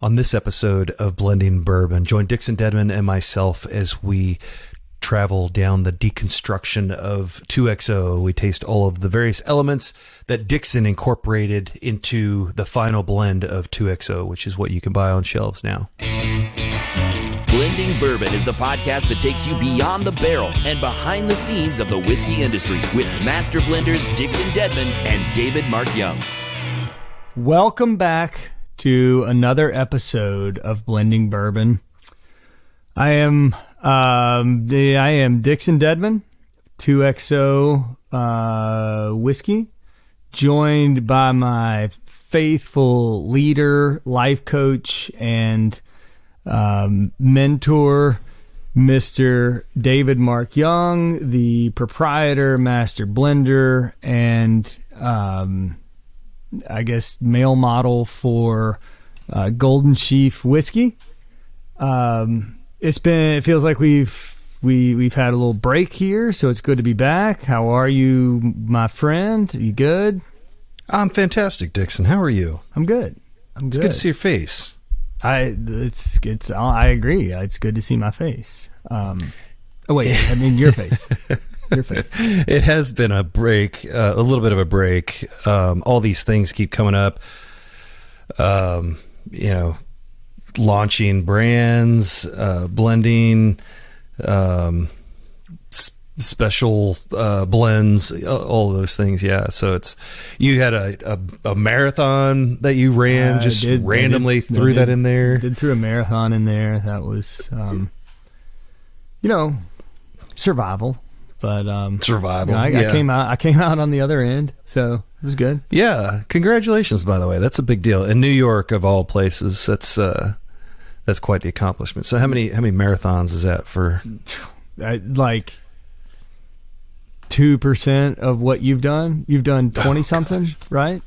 On this episode of Blending Bourbon, join Dixon Dedman and myself as we travel down the deconstruction of 2XO. We taste all of the various elements that Dixon incorporated into the final blend of 2XO, which is what you can buy on shelves now. Blending Bourbon is the podcast that takes you beyond the barrel and behind the scenes of the whiskey industry with master blenders Dixon Dedman and David Mark Young. Welcome back to another episode of Blending Bourbon. I am Dixon Dedman, 2XO whiskey, joined by my faithful leader, life coach, and mentor, Mr. David Mark Young, the proprietor, master blender, and I guess male model for Golden Sheaf whiskey. It feels like we've had a little break here, so it's good to be back. How are you, my friend? Are you good? I'm fantastic, Dixon. How are you? I'm good. It's good to see your face. I agree. It's good to see my face. Oh wait, I mean your face. Your face. It has been a break, a little bit of a break. All these things keep coming up. Launching brands, blending, special blends, all of those things. Yeah. So you had a marathon that you ran, randomly threw that in there. Did threw a marathon in there. That was, survival. But survival. I came out on the other end, so it was good. Yeah, congratulations, by the way. That's a big deal. In New York, of all places, that's quite the accomplishment. So how many marathons is that for? Like 2% of what you've done. You've done 20 something, right?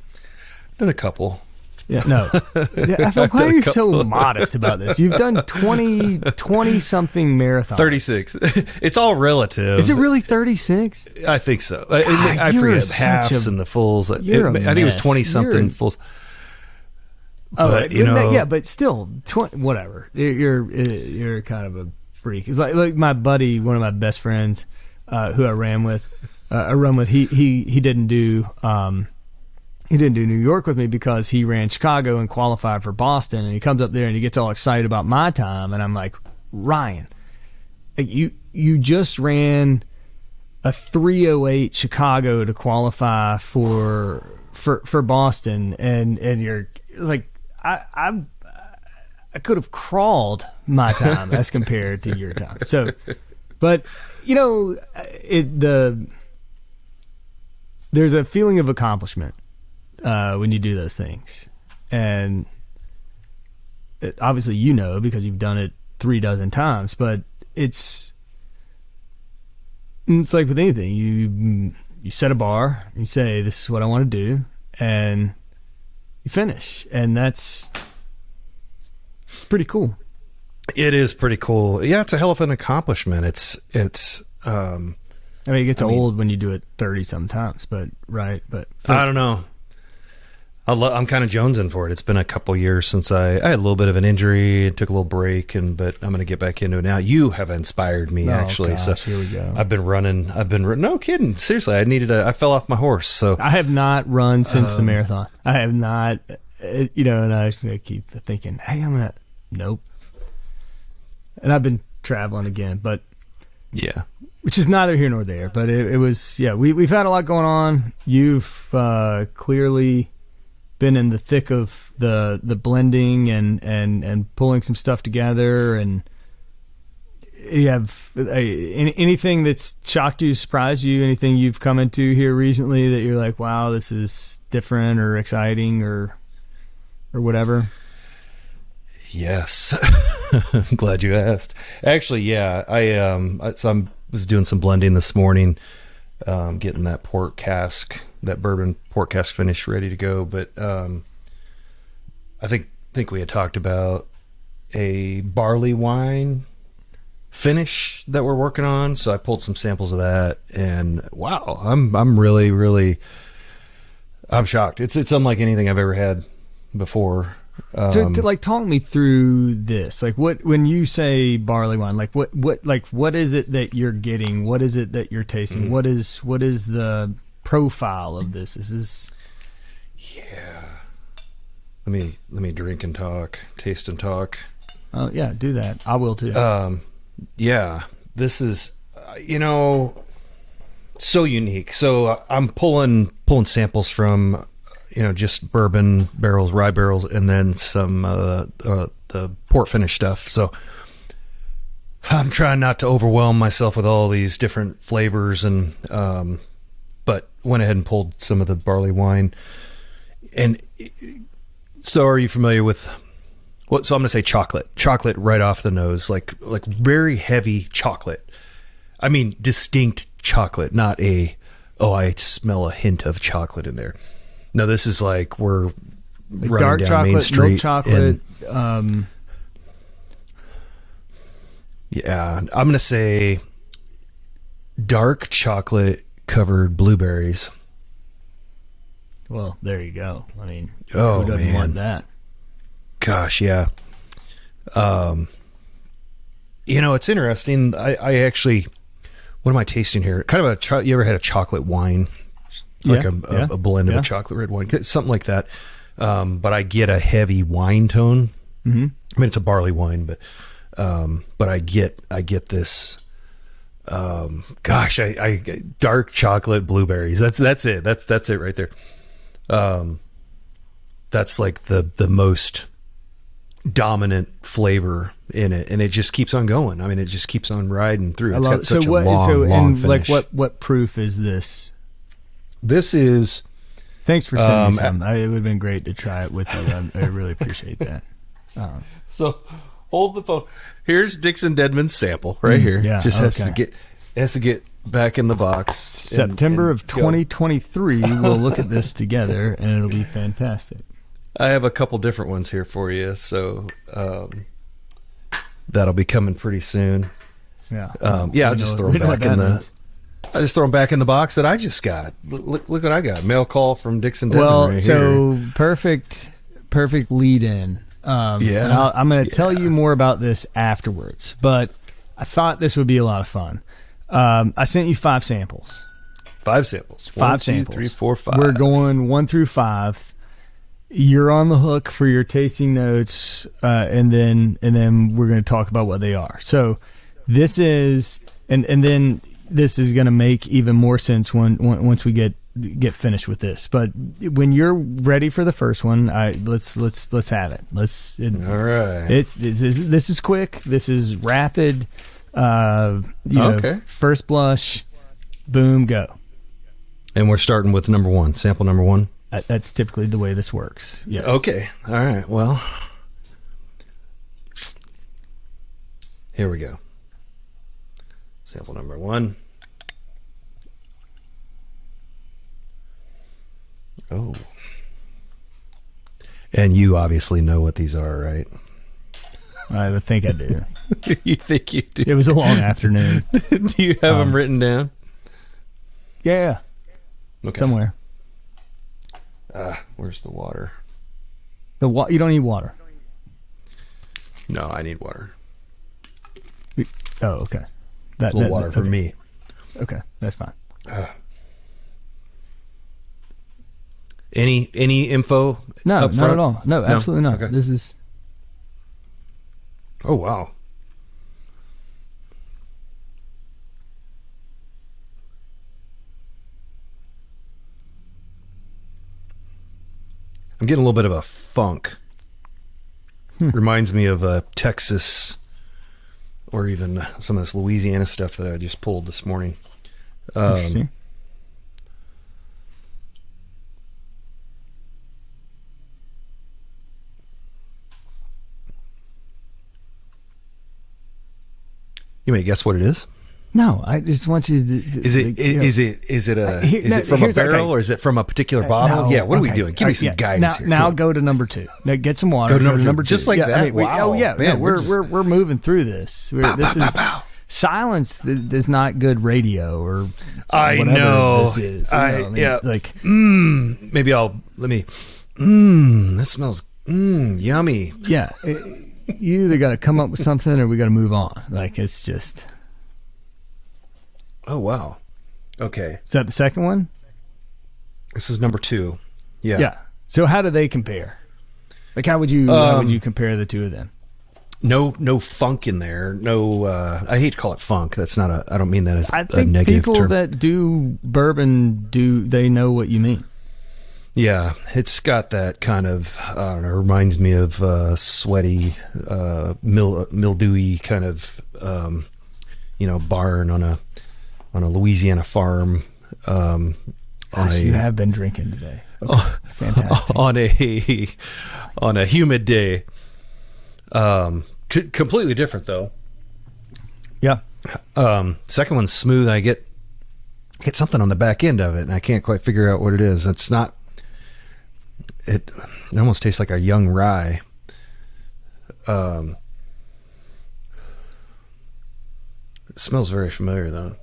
Done a couple. Yeah, no. Why are you so modest about this? You've done 20 something marathons. 36. It's all relative. Is it really 36? I think so. I forget halves and the fulls. I think it was 20 something fulls. But but still, whatever. You're kind of a freak. It's like my buddy, one of my best friends, who I ran with. He didn't do. He didn't do New York with me because he ran Chicago and qualified for Boston, and he comes up there and he gets all excited about my time, and I'm like, Ryan, you just ran a 3:08 Chicago to qualify for Boston, and you're like, I could have crawled my time as compared to your time. So, but there's a feeling of accomplishment when you do those things, and obviously because you've done it 36 times, but it's like with anything, you set a bar, you say this is what I want to do, and you finish, and it's pretty cool. It is pretty cool. Yeah, it's a hell of an accomplishment. It gets old when you do it 30 sometimes, but right, but I don't know. I'm kind of jonesing for it. It's been a couple years since I had a little bit of an injury, took a little break, but I'm going to get back into it now. You have inspired me, actually. Gosh, so here we go. I've been running. No kidding. Seriously, I fell off my horse. So I have not run since the marathon. I have not, and I keep thinking, hey, nope. And I've been traveling again, but yeah, which is neither here nor there. But it was, we've had a lot going on. You've clearly been in the thick of the blending and pulling some stuff together, and you have anything that's shocked you, surprised you, anything you've come into here recently that you're like, wow, this is different or exciting or whatever? Yes. I'm glad you asked. Actually, yeah, I was doing some blending this morning, getting that bourbon port cask finish ready to go. But I think we had talked about a barley wine finish that we're working on, so I pulled some samples of that, and wow, I'm really, really, I'm shocked. It's unlike anything I've ever had before To like talk me through this, like when you say barley wine, like what is it that you're getting? What is it that you're tasting? What is the profile of this? Is this? Yeah. Let me drink and talk, taste and talk. Oh yeah, do that. I will too. Yeah, this is so unique. So I'm pulling samples from just bourbon barrels, rye barrels, and then some the port finish stuff. So I'm trying not to overwhelm myself with all these different flavors, and but went ahead and pulled some of the barley wine. And so, are you familiar with what? So I'm going to say chocolate right off the nose, like very heavy chocolate. I mean, distinct chocolate, not I smell a hint of chocolate in there. No, this is like we're running dark down chocolate, Main Street. milk chocolate. Yeah, I'm going to say dark chocolate covered blueberries. Well, there you go. I mean, who doesn't want that? Gosh, yeah. It's interesting. I actually, what am I tasting here? Kind of you ever had a chocolate wine? Like a blend of a chocolate red wine, something like that. But I get a heavy wine tone. Mm-hmm. I mean, it's a barley wine, but I get this. I dark chocolate blueberries. That's it. That's it right there. That's like the most dominant flavor in it, and it just keeps on going. I mean, it just keeps on riding through. It's got such a long finish. Like what proof is this? This is. Thanks for sending me some. It would have been great to try it with you. I really appreciate that. So hold the phone. Here's Dixon Dedman's sample right here. Yeah, just has to get back in the box. September of 2023. We'll look at this together, and it'll be fantastic. I have a couple different ones here for you, so that'll be coming pretty soon. Yeah. I'll just throw them back in the. I just throw them back in the box that I just got. Look what I got. Mail call from Dixon Dedman right here. Perfect lead in. I'm going to tell you more about this afterwards, but I thought this would be a lot of fun. I sent you 5 samples. 5 samples. 5 samples. 2, 3, 4, 5. We're going 1 through 5. You're on the hook for your tasting notes, and then we're going to talk about what they are. So this is, and then this is going to make even more sense once we get finished with this. But when you're ready for the first one, let's have it. All right. This is quick. This is rapid. Okay. First blush, boom, go. And we're starting with number 1, sample number 1. That's typically the way this works. Yes. Okay. All right. Well, here we go. Sample number 1. Oh. And you obviously know what these are, right? I think I do. You think you do? It was a long afternoon. Do you have them written down? Yeah. Okay. Somewhere. Where's the water? You don't need water. No, I need water. Oh, okay. A little water for me. Okay, that's fine. Any info? No, up not front? at all. No, absolutely not. Okay. This is. Oh wow. I'm getting a little bit of a funk. Reminds me of Texas, or even some of this Louisiana stuff that I just pulled this morning. Interesting. You may guess what it is. No, I just want you to. Is it from a barrel or is it from a particular bottle? No, yeah. What are we doing? Give me some guidance here. Now go to number 2. Now get some water. Go to number 2. Just like that. I mean, wow. Man, we're moving through this. Silence is not good radio or I whatever know. This is. Maybe That that smells Yummy. Yeah. You either got to come up with something or we got to move on. Like, it's just. Oh, wow. Okay. Is that the second one? This is number 2. Yeah. Yeah. So how do they compare? Like, how would you compare the two of them? No funk in there. No, I hate to call it funk. That's not I don't mean that as I a think negative people term. that do bourbon they know what you mean. Yeah, it's got that kind of, I don't know, reminds me of sweaty, mildewy kind of, barn on a Louisiana farm. Gosh, you have been drinking today. Okay. Fantastic. on a humid day. Completely different though. Yeah. Second one's smooth. I get something on the back end of it, and I can't quite figure out what it is. It's not. It almost tastes like a young rye. It smells very familiar though.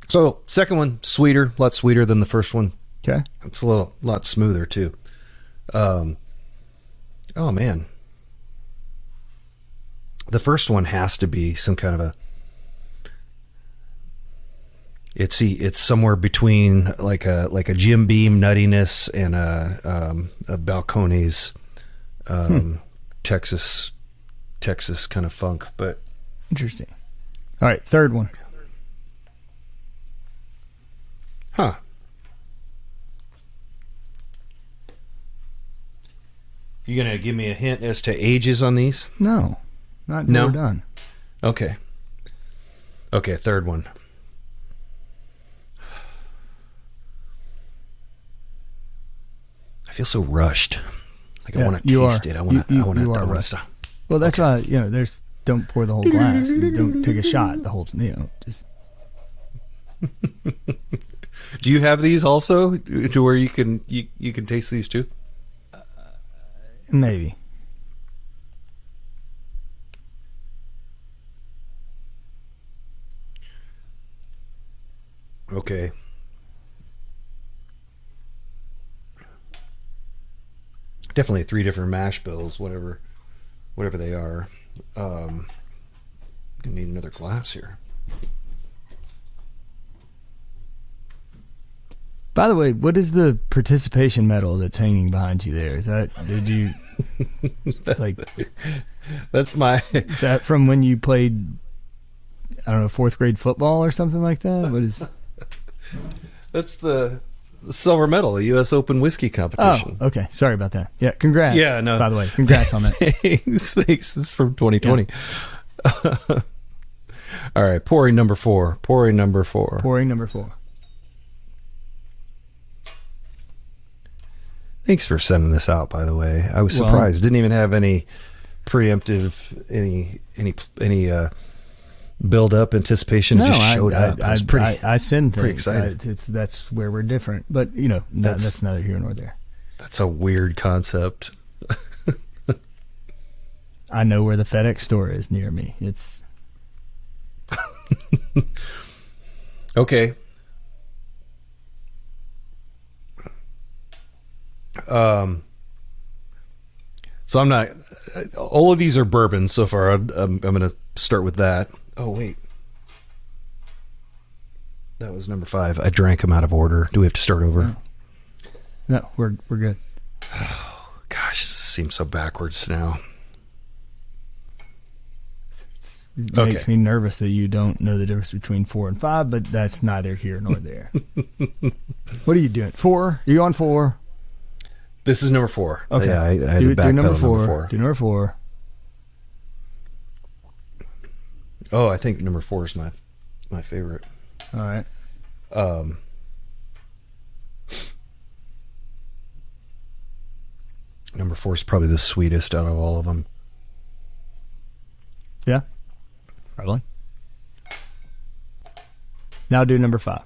So second one, sweeter, a lot sweeter than the first one. Okay. It's a lot smoother too. Oh man. The first one has to be some kind of a. It's somewhere between like a Jim Beam nuttiness and a Balcones Texas kind of funk, but Interesting. All right, third one. huh. You gonna give me a hint as to ages on these? No, not until we're done. Okay, third one. I feel so rushed. Like I want to taste it. I want to stop. Well, that's why there's don't pour the whole glass. And don't take a shot. The whole just. Do you have these also to where you can taste these too? Maybe. Okay. Definitely 3 different mash bills, whatever they are. Gonna need another glass here. By the way, what is the participation medal that's hanging behind you there? Did you like? That's my. Is that from when you played? I don't know, 4th grade football or something like that. What is? That's the silver medal, the U.S. Open whiskey competition. Oh, okay. Sorry about that. Yeah, congrats. Yeah, no. By the way, congrats on that. Thanks. This is from 2020. Yeah. All right, pouring number 4. Pouring number 4. Thanks for sending this out, by the way. I was surprised. Didn't even have any preemptive, any build up anticipation. It just showed up. I send things. Pretty excited. That's where we're different. But that's neither here nor there. That's a weird concept. I know where the FedEx store is near me. It's okay. So I'm not. All of these are bourbon so far. I'm going to start with that. Oh wait, that was number 5. I drank them out of order. Do we have to start over? No, we're good. Oh, gosh, this seems so backwards now. It makes me nervous that you don't know the difference between 4 and 5, but that's neither here nor there. What are you doing? 4? Are you on 4? This is number 4. Okay. Yeah, I had to backpedal number 4. Do number 4. Oh, I think number 4 is my favorite. All right. Number 4 is probably the sweetest out of all of them. Yeah. Probably. Now do number 5.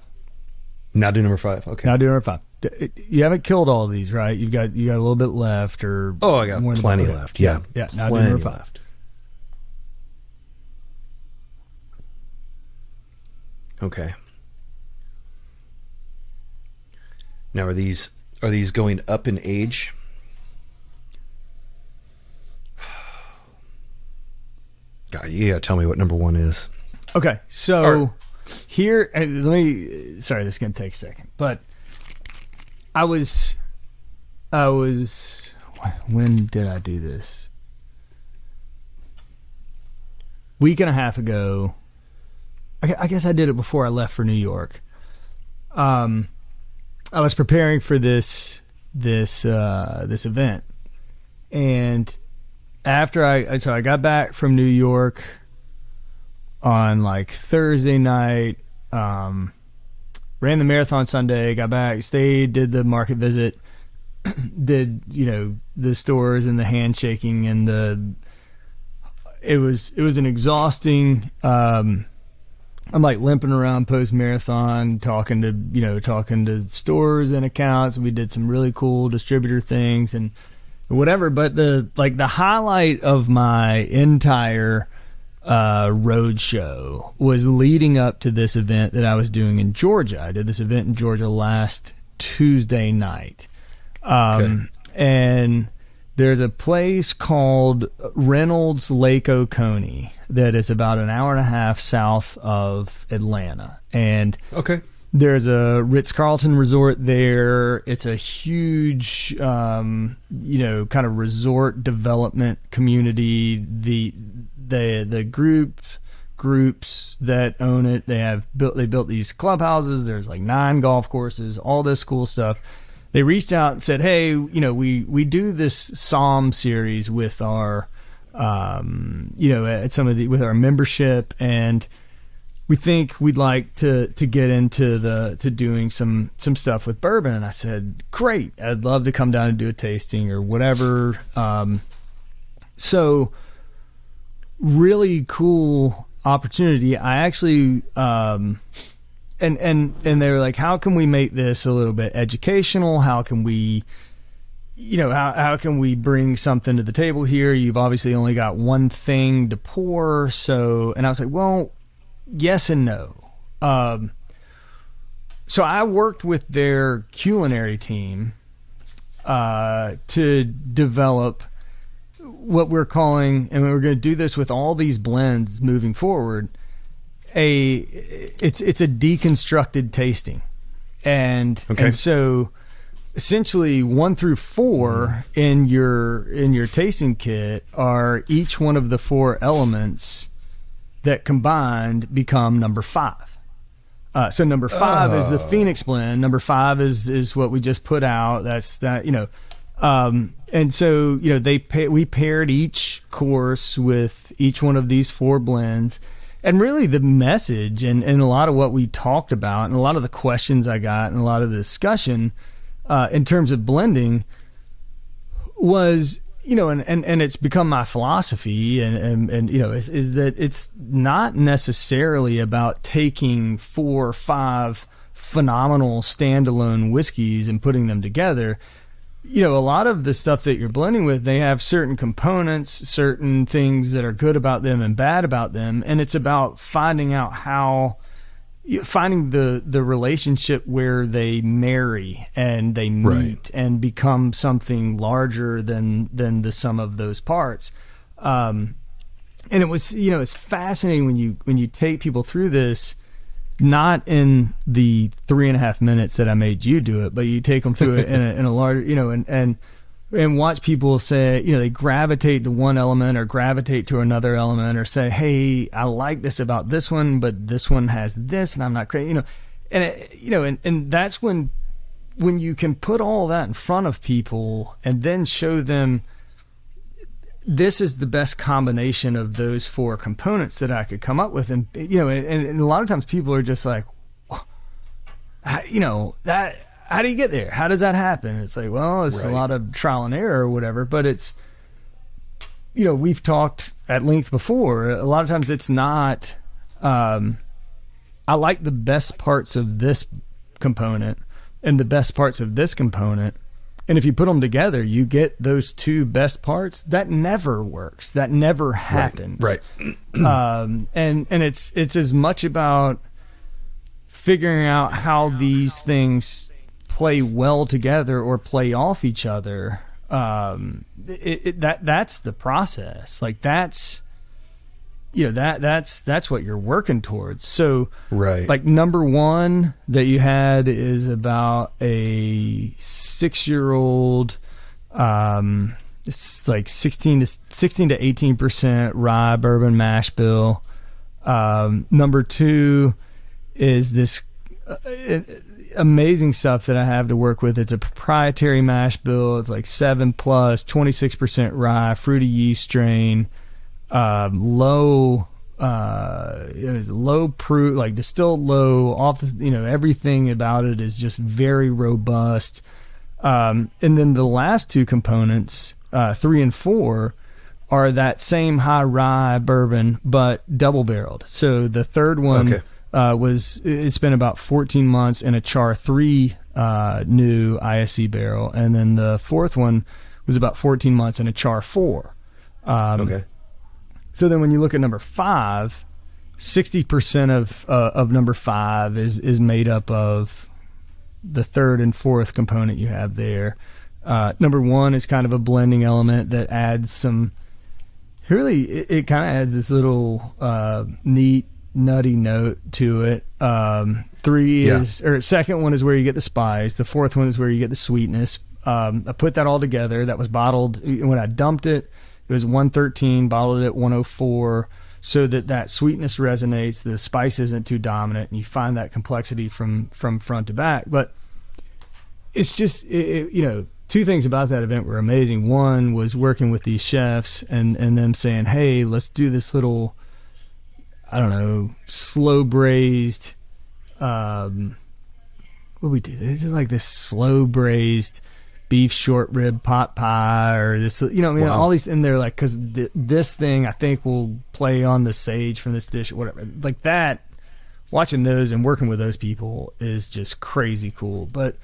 Now do number 5. Okay. Now do number 5. You haven't killed all of these, right? You got a little bit left, or I got plenty left. Yeah. Yeah. Now do number 5. Left. Okay. Now are these going up in age? Yeah, tell me what number one is. Okay, so here, sorry, this is going to take a second, but I was, when did I do this? Week and a half ago. I guess I did it before I left for New York. I was preparing for this event, and after I got back from New York on like Thursday night, ran the marathon Sunday, got back, stayed, did the market visit, did the stores and the handshaking and it was an exhausting. I'm like limping around post marathon, talking to stores and accounts. We did some really cool distributor things and whatever. But the highlight of my entire road show was leading up to this event that I was doing in Georgia. I did this event in Georgia last Tuesday night, and there's a place called Reynolds Lake Oconee that is about an hour and a half south of Atlanta. And there's a Ritz-Carlton resort there. It's a huge, kind of resort development community. The groups that own it, they built these clubhouses. There's like 9 golf courses, all this cool stuff. They reached out and said, hey, we do this Psalm series with our, with our membership, and we think we'd like to get into doing some stuff with bourbon. And I said, great, I'd love to come down and do a tasting or whatever. So really cool opportunity. I actually, and they were like, how can we make this a little bit educational? How can we, how can we bring something to the table here? You've obviously only got one thing to pour. So, and I was like, well, yes and no. So I worked with their culinary team to develop what we're calling, and we're going to do this with all these blends moving forward, it's a deconstructed tasting. And so essentially 1 through 4 in your tasting kit are each one of the 4 elements that combined become number 5. So number 5 is the Phoenix blend. Number 5 is what we just put out. That's that, and so, we paired each course with each one of these 4 blends. And really the message and a lot of what we talked about and a lot of the questions I got and a lot of the discussion in terms of blending was, and it's become my philosophy and is that it's not necessarily about taking 4 or 5 phenomenal standalone whiskeys and putting them together. A lot of the stuff that you're blending with, they have certain components, certain things that are good about them and bad about them. And it's about finding out finding the relationship where they marry and they meet and become something larger than the sum of those parts. And it was, it's fascinating when you take people through this, not in the 3.5 minutes that I made you do it, but you take them through it in a larger, and watch people say, they gravitate to one element or gravitate to another element or say, hey, I like this about this one, but this one has this and I'm not crazy, and that's when you can put all that in front of people and then show them this is the best combination of those 4 components that I could come up with. And, and a lot of times people are just like, how do you get there? How does that happen? It's like, well, it's a lot of trial and error or whatever, but it's, we've talked at length before. A lot of times it's not, I like the best parts of this component and the best parts of this component. And if you put them together, you get those 2 best parts. That never works. That never happens. Right. And it's as much about figuring out how these things play well together or play off each other. That's the process. Like that's that's what you're working towards. So right, like number one that you had is about a 6-year-old. It's like 16 to 18% rye bourbon mash bill. Number two is this amazing stuff that I have to work with. It's a proprietary mash bill. It's like 7+, 26% rye, fruity yeast strain, low. It was low proof, like distilled low. Off the, everything about it is just very robust. And then the last two components, 3 and 4, are that same high rye bourbon, but double barreled. So the third one it's been about 14 months in a Char 3 new ISC barrel. And then the fourth one was about 14 months in a Char 4. So then when you look at number 5, 60% of number 5 is made up of the third and fourth component you have there. Number 1 is kind of a blending element that adds some, really, it kind of adds this little neat, nutty note to it. 3 is, or second one is where you get the spice. The fourth one is where you get the sweetness. I put that all together. That was bottled. When I dumped it, it was 113, bottled it at 104, so that sweetness resonates, the spice isn't too dominant, and you find that complexity from front to back. But it's just, two things about that event were amazing. One was working with these chefs and them saying, hey, let's do this little, I don't know, slow braised, what we do? It's like this slow braised beef short rib pot pie, or this, all these, and they're like, because this thing I think will play on the sage from this dish, or whatever. Like that, watching those and working with those people is just crazy cool. But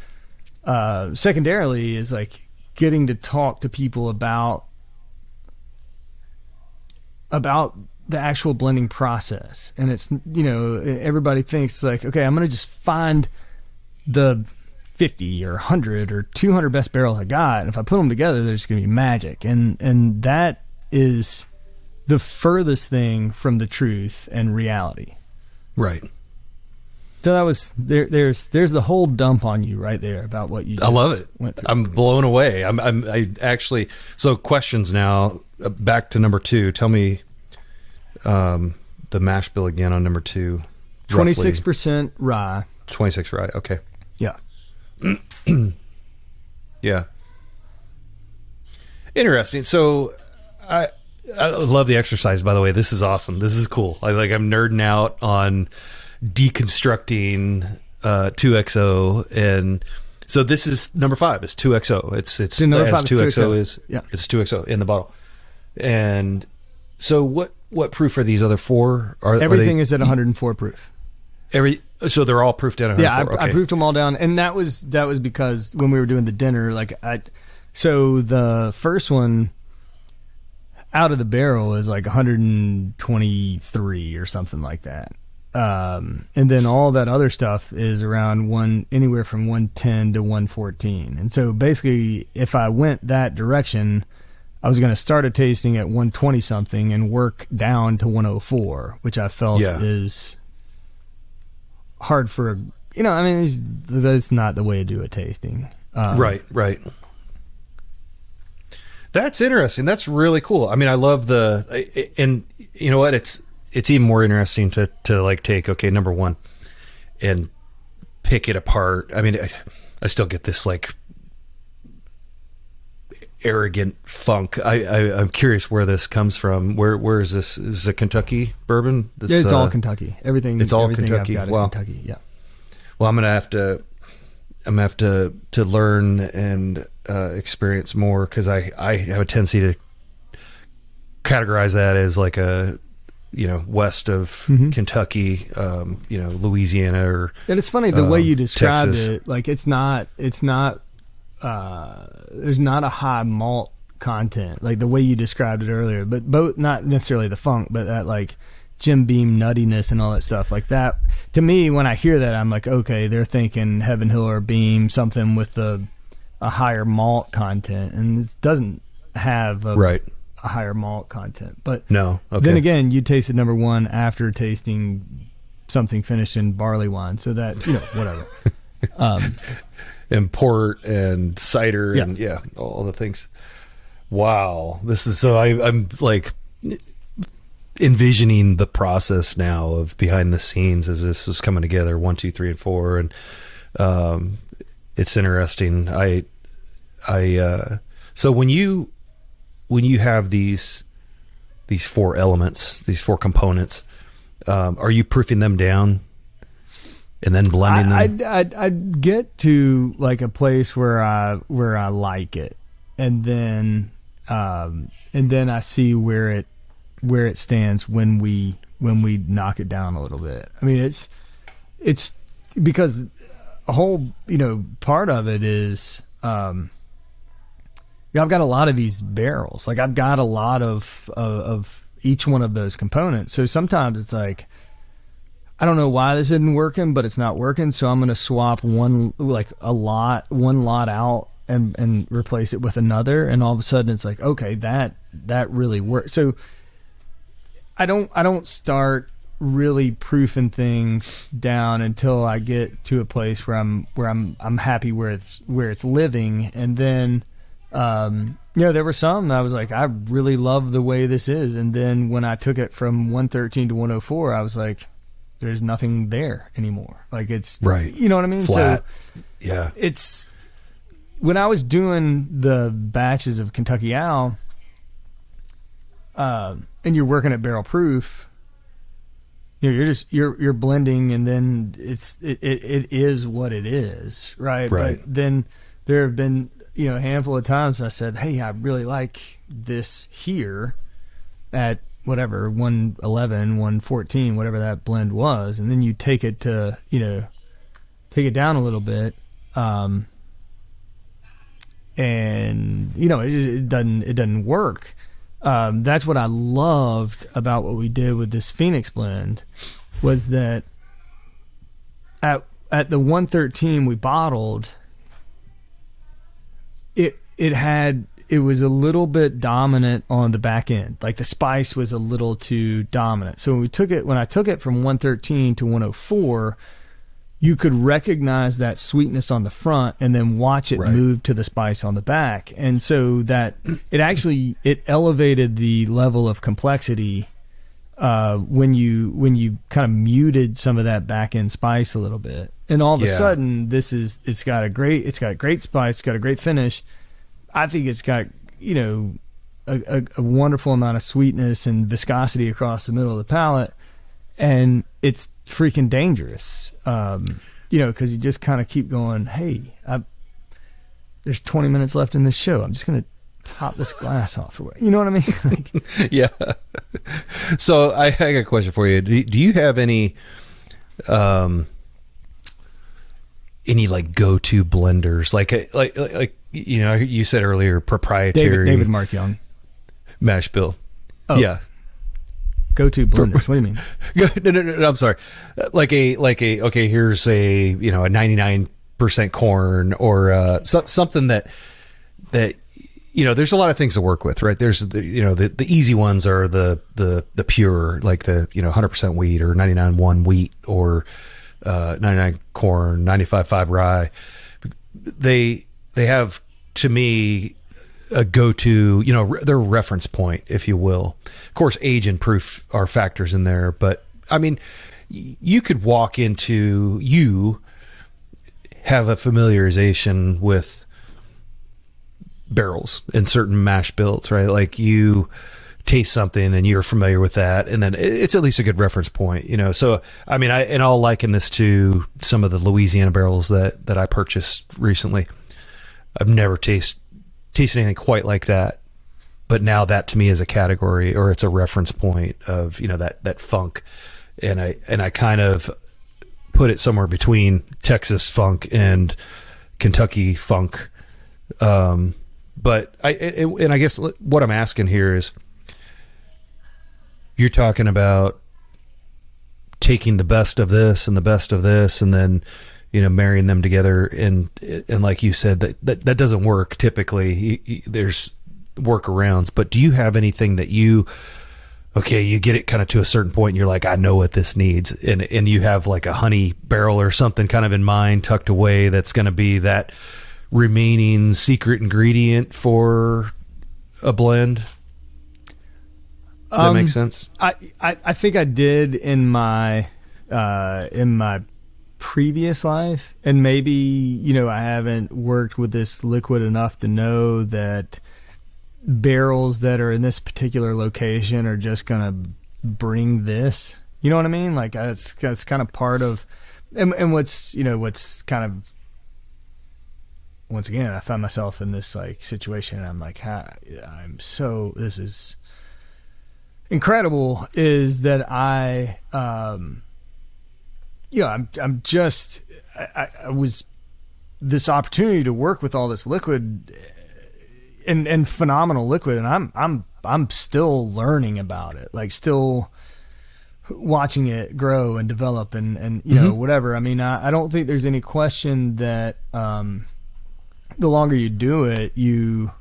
secondarily is like getting to talk to people about the actual blending process. And it's, everybody thinks like, okay, I'm going to just find the 50 or 100 or 200 best barrels I got, and if I put them together, there's going to be magic. And that is the furthest thing from the truth and reality. Right. So that was there's the whole dump on you right there about what you just I love it. went through. I'm blown away. I actually, so questions now, back to number 2. Tell me the mash bill again on number 2. 26% rye. 26 rye. Okay. Yeah. Yeah. Interesting. So I love the exercise, by the way. This is awesome. This is cool. I'm nerding out on deconstructing 2XO, and so this is number 5. It's 2XO. It's number 5 2XO is it's 2XO in the bottle. And so what proof are these other 4? Everything is at 104 proof. So they're all proofed at 104. Yeah, I proofed them all down, and that was because when we were doing the dinner, so the first one out of the barrel is like 123 or something like that, and then all that other stuff is around anywhere from 110 to 114. And so basically, if I went that direction, I was going to start a tasting at 120 something and work down to 104, which I felt is hard for, that's not the way to do a tasting. Right. That's interesting. That's really cool. I mean, I love and you know what? It's even more interesting to like take, okay, number 1 and pick it apart. I mean, I still get this like arrogant funk. I'm curious where this comes from. Where is this? Is it Kentucky bourbon? It's all Kentucky. Everything. It's all everything Kentucky. I've got is Kentucky. Yeah. Well, I'm gonna have to learn and experience more, because I have a tendency to categorize that as like a west of Kentucky, Louisiana, or. And it's funny the way you described Texas. it. Like it's not. There's not a high malt content like the way you described it earlier, but both, not necessarily the funk, but that like Jim Beam nuttiness and all that stuff like that. To me, when I hear that, I'm like, okay, they're thinking Heaven Hill or Beam, something with a higher malt content, and it doesn't have a a higher malt content. But no, okay. Then again, you tasted number one after tasting something finished in barley wine, so that, you know, whatever. And port and cider and all the things. Wow, this is so. I'm like envisioning the process now of behind the scenes as this is coming together. 1, 2, 3, and 4, and it's interesting. So when you have these 4 elements, these 4 components, are you proofing them down and then blending them? I'd get to like a place where I like it, and then I see where it stands when we knock it down a little bit. I mean, it's because a whole, you know, part of it is, I've got a lot of these barrels. Like I've got a lot of each one of those components. So sometimes it's like, I don't know why this isn't working, but it's not working. So I'm going to swap one lot out and replace it with another. And all of a sudden it's like, okay, that really works. So I don't start really proofing things down until I get to a place where I'm happy where it's living. And then, you know, there were some that I was like, I really love the way this is. And then when I took it from 113 to 104, I was like, there's nothing there anymore. Like it's right. You know what I mean? Flat. So yeah. It's when I was doing the batches of Kentucky Owl, and you're working at barrel proof, you know, you're blending, and then it is what it is, right? Right. But then there have been, you know, a handful of times when I said, hey, I really like this here at whatever 111, 114, whatever that blend was, and then you take it to, you know, take it down a little bit, and you know, it doesn't work. That's what I loved about what we did with this Phoenix blend, was that at the 113 we bottled, it was a little bit dominant on the back end. Like the spice was a little too dominant. So when I took it from 113 to 104, you could recognize that sweetness on the front and then watch it move to the spice on the back. And so that it elevated the level of complexity when you kind of muted some of that back end spice a little bit. And all of a sudden it's got great spice, it's got a great finish. I think it's got, you know, a wonderful amount of sweetness and viscosity across the middle of the palate, and it's freaking dangerous. You know, because you just kind of keep going, hey, there's 20 minutes left in this show. I'm just going to top this glass off. You know what I mean? Like, yeah. So I got a question for you. Do you have any like go-to blenders? Like you know, you said earlier, proprietary. David Mark Young. Mash bill. Oh. Yeah. Go-to blenders. What do you mean? No, I'm sorry. Like a okay, here's a, you know, a 99% corn, or something that you know, there's a lot of things to work with, right? There's the easy ones are the pure, like the, you know, 100% wheat or 99.1 wheat, or 99 corn, 95.5 rye. They have, to me, a go-to, you know, their reference point, if you will. Of course, age and proof are factors in there, but I mean, you could walk into, you have a familiarization with barrels and certain mash bills, right? Like you taste something and you're familiar with that, and then it's at least a good reference point, you know? So, I mean, I'll liken this to some of the Louisiana barrels that I purchased recently. I've never tasted anything quite like that, but now that to me is a category, or it's a reference point of, you know, that funk, and I kind of put it somewhere between Texas funk and Kentucky funk. But I guess what I'm asking here is, you're talking about taking the best of this and the best of this, and then, you know, marrying them together, and like you said, that doesn't work typically. There's workarounds. But do you have anything that you get it kind of to a certain point and you're like, I know what this needs, and you have like a honey barrel or something kind of in mind tucked away that's going to be that remaining secret ingredient for a blend? Does that make sense? I think I did in my previous life, and maybe I haven't worked with this liquid enough to know that barrels that are in this particular location are just gonna bring this. You know what I mean? Like that's kind of part of, and what's kind of, once again, I found myself in this like situation, and I'm like, this is incredible, is that I was this opportunity to work with all this liquid and phenomenal liquid, and I'm still learning about it, like still watching it grow and develop and whatever. I mean, I don't think there's any question that the longer you do it, you,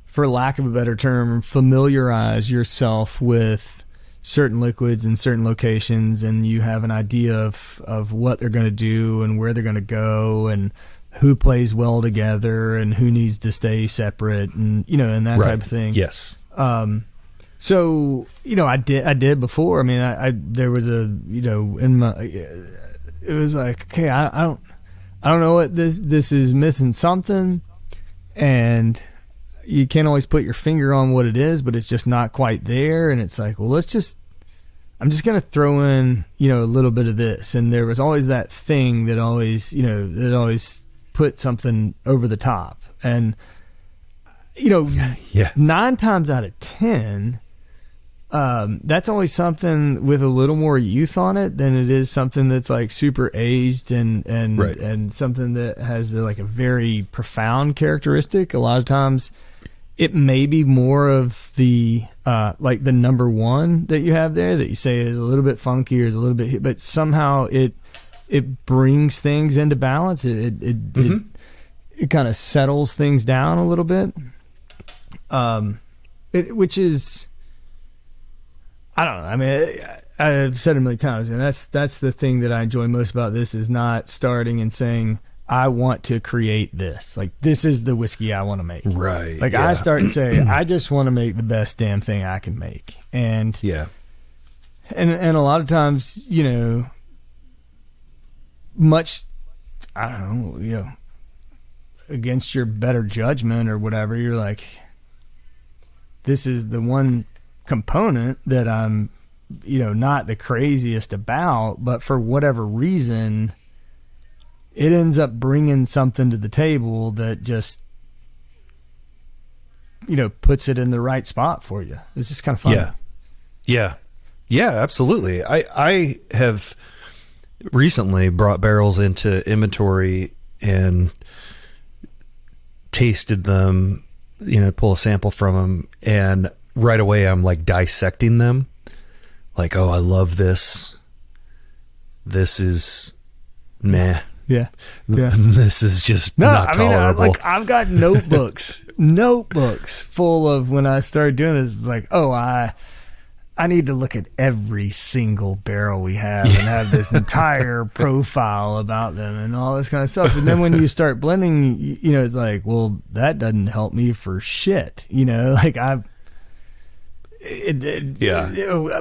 for lack of a better term, familiarize yourself with certain liquids in certain locations, and you have an idea of what they're going to do and where they're going to go and who plays well together and who needs to stay separate, and and that type of thing. Yes. So I did before. I mean, there was in my, it was like, okay, I don't know what this is missing something, and you can't always put your finger on what it is, but it's just not quite there. And it's like, well, I'm just going to throw in, a little bit of this. And there was always that thing that always put something over the top. And, 9 times out of 10, that's always something with a little more youth on it than it is something that's like super aged and something that has like a very profound characteristic. A lot of times it may be more of the like the number one that you have there that you say is a little bit funky or is a little bit, but somehow it brings things into balance. It kind of settles things down a little bit. Which is, I don't know. I mean, I've said it a million times, and that's the thing that I enjoy most about this, is not starting and saying, I want to create this. Like, this is the whiskey I want to make. Right. Like, I start and say, I just want to make the best damn thing I can make. And and a lot of times, much, I don't know, against your better judgment or whatever, you're like, this is the one component that I'm, not the craziest about, but for whatever reason, it ends up bringing something to the table that just, puts it in the right spot for you. It's just kind of fun. Yeah, absolutely. I have recently brought barrels into inventory and tasted them, pull a sample from them, and right away I'm like dissecting them. Like, oh, I love this. This is meh. Yeah. This is just not tolerable. I've got notebooks full of, when I started doing this, it's like, oh, I need to look at every single barrel we have and have this entire profile about them and all this kind of stuff. And then when you start blending, it's like, well, that doesn't help me for shit. Like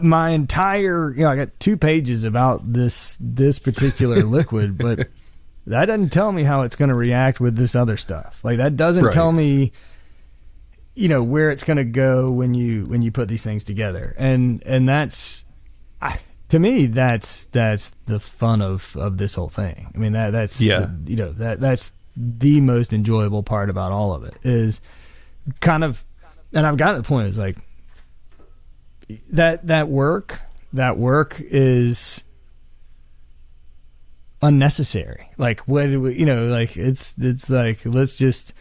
my entire, I got 2 pages about this particular liquid, but that doesn't tell me how it's going to react with this other stuff. Like, that doesn't tell me, where it's going to go when you put these things together. And that's, to me, that's the fun of this whole thing. I mean, that's the most enjoyable part about all of it, is kind of, and I've gotten to the point, is like, that work is unnecessary. Like, what do we, like, it's like, let's just,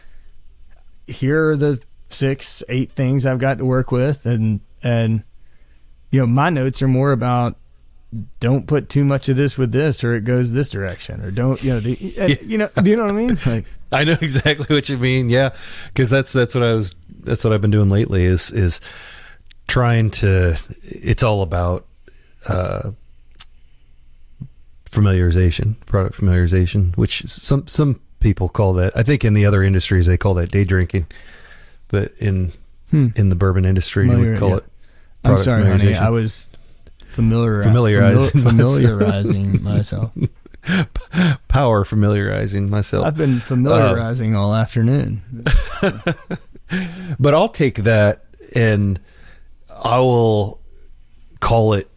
here are the 6-8 things I've got to work with, and my notes are more about don't put too much of this with this, or it goes this direction, or don't, do you know what I mean? Like, I know exactly what you mean. Yeah. Cause that's what I've been doing lately is trying to, it's all about, product familiarization, which some people call that, I think in the other industries, they call that day drinking, but in the bourbon industry, we call it product I'm sorry, honey. familiarization. I was familiarizing myself. Power familiarizing myself. I've been familiarizing all afternoon. But I'll take that and I will call it,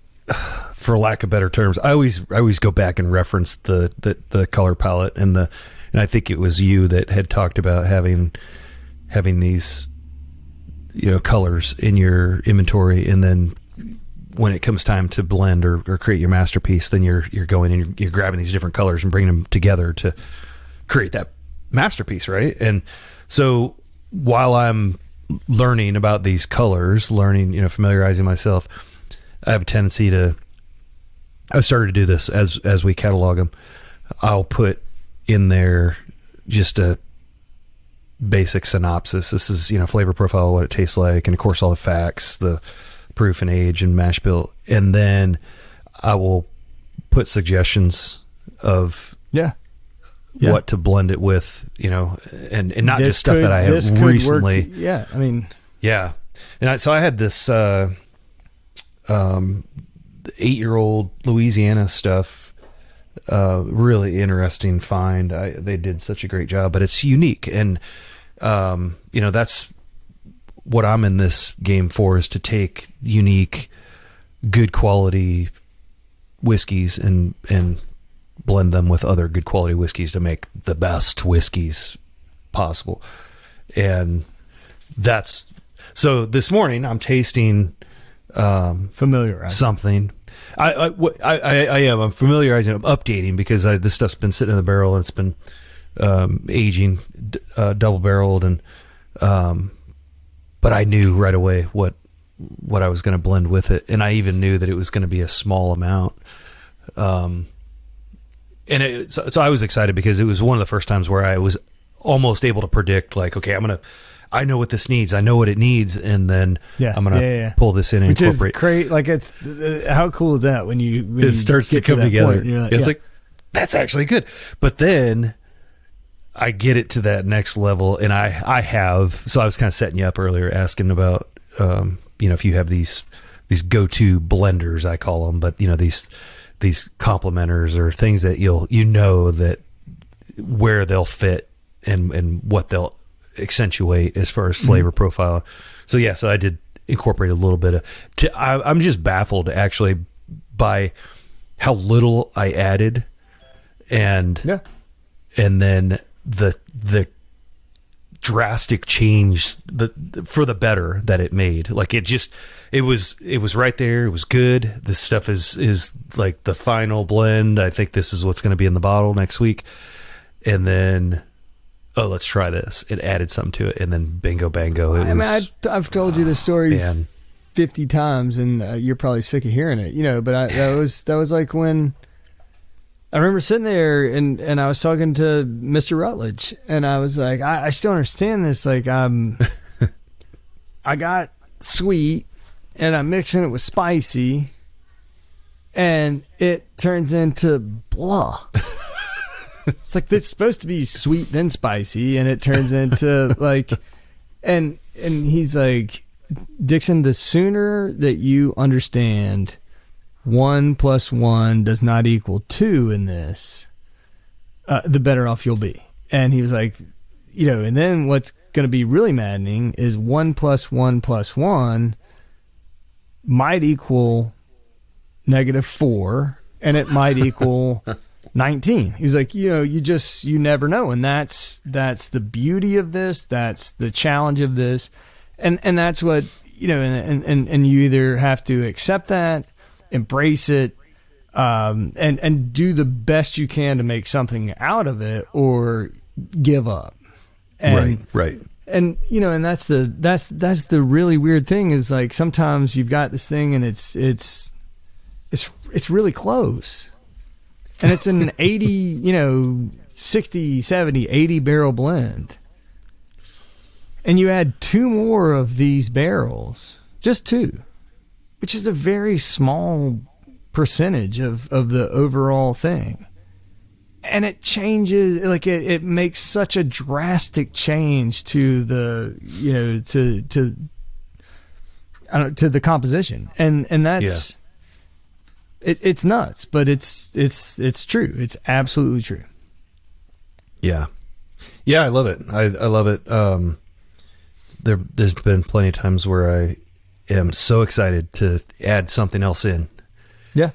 for lack of better terms, I always go back and reference the color palette and I think it was you that had talked about having these, colors in your inventory, and then when it comes time to blend or create your masterpiece, then you're going and you're grabbing these different colors and bringing them together to create that masterpiece, right? And so while I'm learning about these colors, familiarizing myself, I have a tendency to, I started to do this as we catalog them. I'll put in there just a basic synopsis. This is, flavor profile, what it tastes like, and of course all the facts, the proof and age and mash bill. And then I will put suggestions of what to blend it with, and not just stuff that I have recently. Yeah. I mean, yeah. And so I had this, 8-year-old Louisiana stuff, really interesting find. They did such a great job, but it's unique. And, that's what I'm in this game for, is to take unique, good quality whiskeys and blend them with other good quality whiskeys to make the best whiskeys possible. And so this morning I'm tasting, familiarize something. I'm familiarizing, I'm updating, because this stuff's been sitting in the barrel and it's been aging, double barreled, and but I knew right away what I was going to blend with it, and I even knew that it was going to be a small amount. So I was excited because it was one of the first times where I was almost able to predict, like, okay, I know what this needs. I know what it needs, and then I'm gonna pull this in and incorporate. Which is great. Like, it's how cool is that when it starts to come together? It's like, that's actually good. But then I get it to that next level, and I have. So I was kind of setting you up earlier, asking about if you have these go-to blenders, I call them, but these complementers, or things that that where they'll fit and what they'll accentuate as far as flavor profile. So I did incorporate a little bit of I'm just baffled actually by how little I added, and then the drastic change for the better that it made. Like, it was right there. It was good. This stuff is like the final blend. I think this is what's going to be in the bottle next week. And then, let's try this. It added something to it, and then bingo bango. I've told you this story 50 times, and you're probably sick of hearing it, but that was like when I remember sitting there and I was talking to Mr. Rutledge, and I was like, I still understand this. Like, I got sweet and I'm mixing it with spicy, and it turns into blah. It's like, this is supposed to be sweet then spicy, and it turns into like, and he's like, Dixon, the sooner that you understand 1 + 1 does not equal 2 in this, the better off you'll be. And he was like, and then what's going to be really maddening is 1 + 1 + 1 might equal -4, and it might equal 19. He was like, you never know. And that's the beauty of this. That's the challenge of this. And that's what, and you either have to accept that, embrace it, and do the best you can to make something out of it, or give up. And, right. And, and that's the really weird thing, is like, sometimes you've got this thing and it's it's really close. And it's an 80, 60, 70, 80 barrel blend. And you add 2 more of these barrels, just 2, which is a very small percentage of the overall thing. And it changes, like it makes such a drastic change to the, to the composition. And that's, it's nuts, but it's true. It's absolutely true. Yeah. Yeah, I love it. I love it. There's been plenty of times where I am so excited to add something else in. Yeah.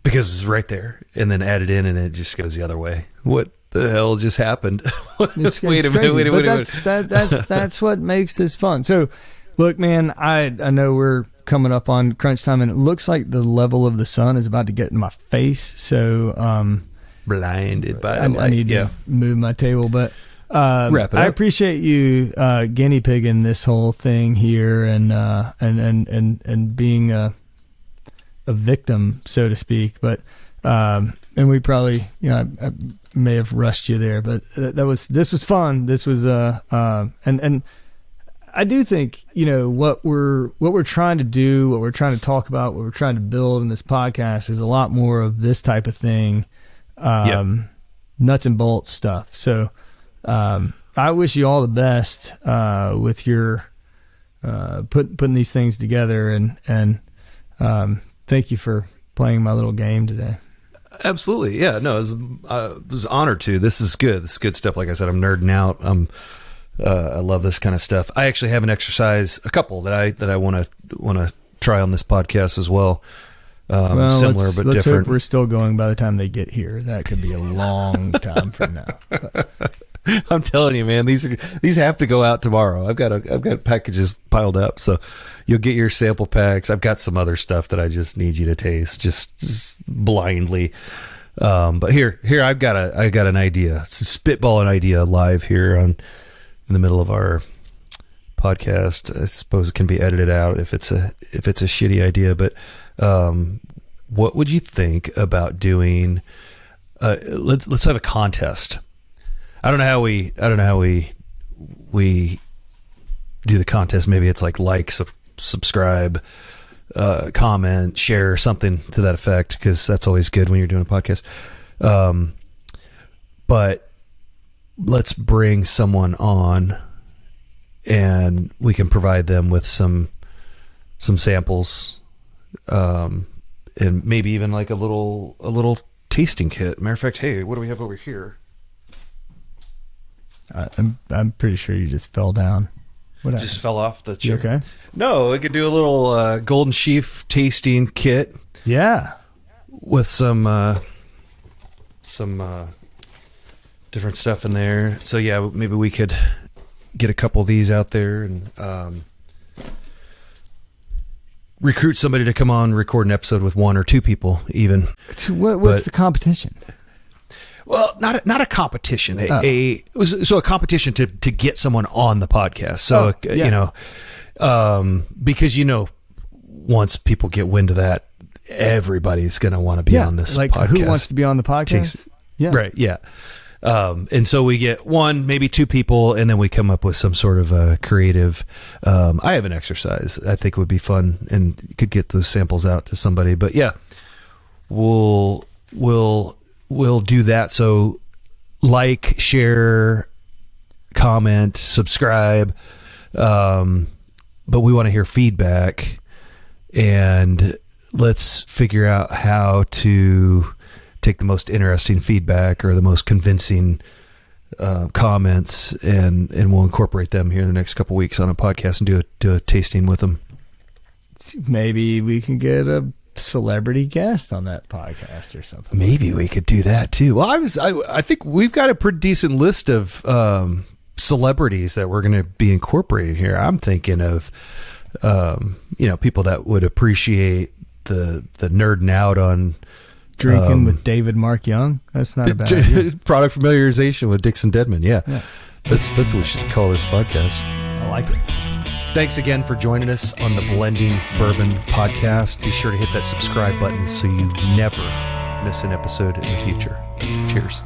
Because it's right there, and then add it in, and it just goes the other way. What the hell just happened? Wait a minute. That's what makes this fun. So, look, man, I know we're coming up on crunch time, and it looks like the level of the sun is about to get in my face. So, blinded by the light. I need to move my table, but wrap it up. I appreciate you guinea pigging this whole thing here, and being a victim, so to speak. But and we probably, I may have rushed you there, but this was fun. This was and I do think, what we're trying to do, what we're trying to talk about, what we're trying to build in this podcast is a lot more of this type of thing, nuts and bolts stuff. So I wish you all the best with your putting these things together, and thank you for playing my little game today. Absolutely. Yeah, no, it was an honor to. This is good. This is good stuff. Like I said, I'm nerding out. I love this kind of stuff. I actually have a couple that I want to try on this podcast as well. Similar but let's different. Hope we're still going by the time they get here. That could be a long time from now. But I'm telling you, man, these have to go out tomorrow. I've got packages piled up, so you'll get your sample packs. I've got some other stuff that I just need you to taste, just blindly. But here I got an idea. It's a spitball, an idea live here in the middle of our podcast. I suppose it can be edited out if it's a shitty idea. But what would you think about doing? Let's have a contest. I don't know how we do the contest. Maybe it's like, subscribe, comment, share, something to that effect, because that's always good when you're doing a podcast. But let's bring someone on, and we can provide them with some samples, and maybe even like a little tasting kit. Matter of fact, hey, what do we have over here? I'm pretty sure you just fell down. What just fell off the chair. You okay? No, we could do a little Golden Sheaf tasting kit. Yeah, with some different stuff in there. So yeah, maybe we could get a couple of these out there and recruit somebody to come on, record an episode with 1 or 2 people even. What's the competition? Well, not a competition. A competition to get someone on the podcast. So because once people get wind of that, everybody's going to want to be on this podcast. Who wants to be on the podcast? Right. Yeah. And so we get 1, maybe 2 people, and then we come up with some sort of a creative. I have an exercise I think would be fun, and you could get those samples out to somebody. But yeah, we'll do that. So like, share, comment, subscribe. But we want to hear feedback, and let's figure out how to take the most interesting feedback or the most convincing comments, and we'll incorporate them here in the next couple weeks on a podcast and do a tasting with them. Maybe we can get a celebrity guest on that podcast or something. Maybe we could do that too. Well, I think we've got a pretty decent list of celebrities that we're going to be incorporating here. I'm thinking of people that would appreciate the nerding out on drinking with David Mark Young. That's not a bad idea. Product familiarization with Dixon Dedman. Yeah. That's what we should call this podcast. I like it. Thanks again for joining us on the Blending Bourbon podcast. Be sure to hit that subscribe button so you never miss an episode in the future. Cheers.